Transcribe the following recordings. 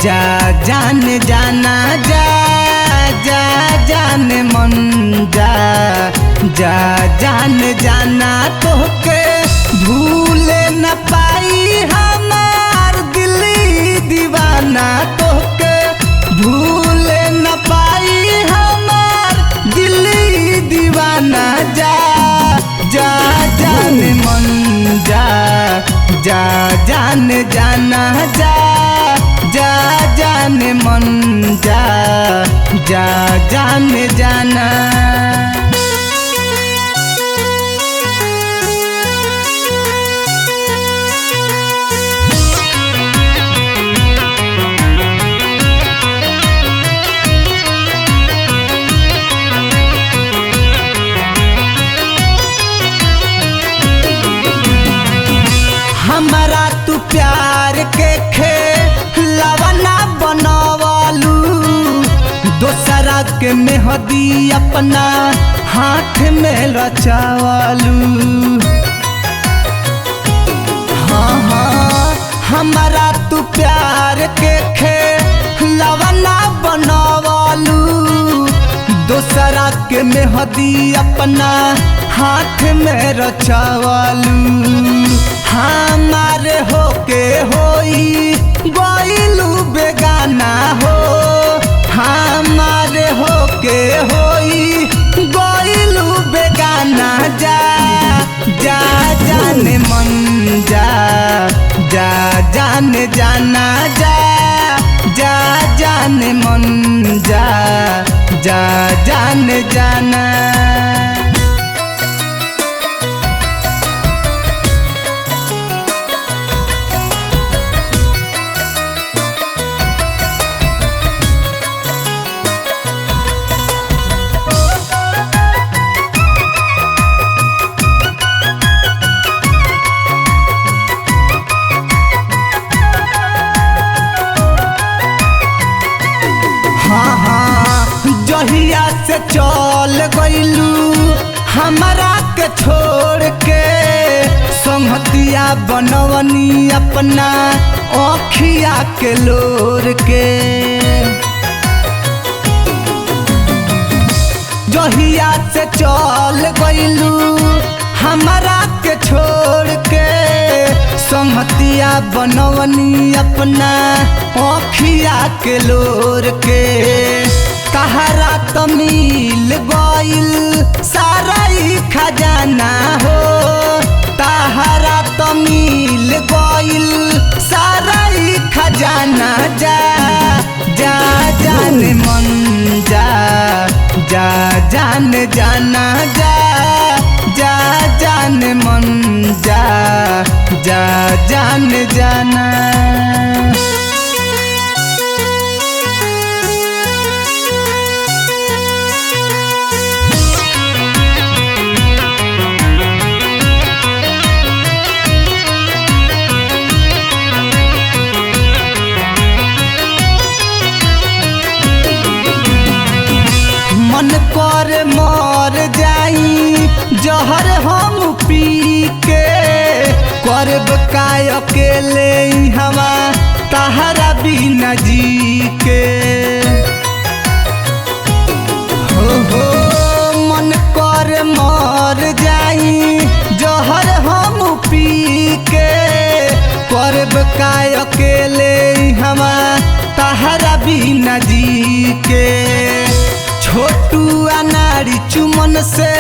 जा जान जाना जा जा जान मन जा जा जान जाना तोहके भूले न पाई हमार दिली दीवाना तोहके भूले न पाई हमार दिली दीवाना जा जा जान मन जा जा जान जाना जा जा जान मन जा जा जान जाना। हमारा तू प्यार के खेलवना बनवालू दोसरा के मेहदी अपना हाथ में रचावालू। हाँ हाँ हमारा तू प्यार के खेलवना बनवालू दोसरा के मेहदी अपना हाथ में रचावालू। हमारे होके होई गइलू बेगाना हो हमारे होके होई गइलू बेगाना जा जा जान मन जा जा जान जाना जा जा जान मन जा जा जान जाना। हाँ हाँ जहिया से चल गइलू हमारा के छोड़ के संगतिया बनवनी अपना आँखिया के लोर के। जहिया से चल गइलू हमारा के छोड़ के संगतिया बनवनी अपना आँखिया के लोर के। तहरा तो मिल गइल सारा ही खजाना हो तहरा तो मिल गइल सारा ही खजाना जा जा जान मन जा जा जान जाना जा जा जान मन जा जा जान जाना। मन कर मर जाई जहर हम पी के करब काय अकेले हवा तहरा बिना जी के। हो मन कर मर जाई जहर हम पी के करब काय अकेले हवा तहरा बिना जी के। छोटू अनारी चुमन से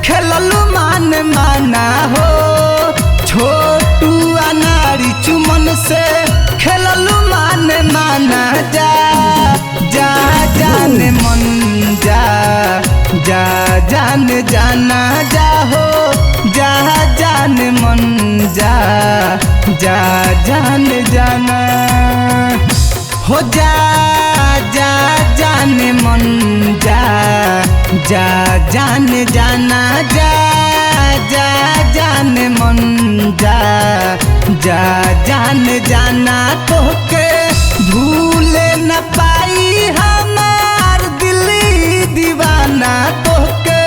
खेललू मान माना हो छोटू अनारी चुमन से खेललू मान माना जा जा जान मन जा जा जान जाना जा हो जा जान मन जा जा जान जाना हो जा जा जान मन जा जा जान जाना जा जा जान मन जा जा जान जाना तोहके भूले न पाई हमार दिली दीवाना तोहके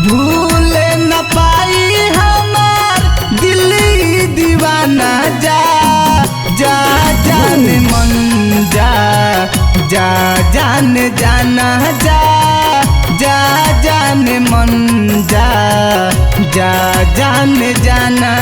भूले न पाई हमार दिली दीवाना जा जा जान मन जा जान जाना जा जा जान मन जा जा जान जाना।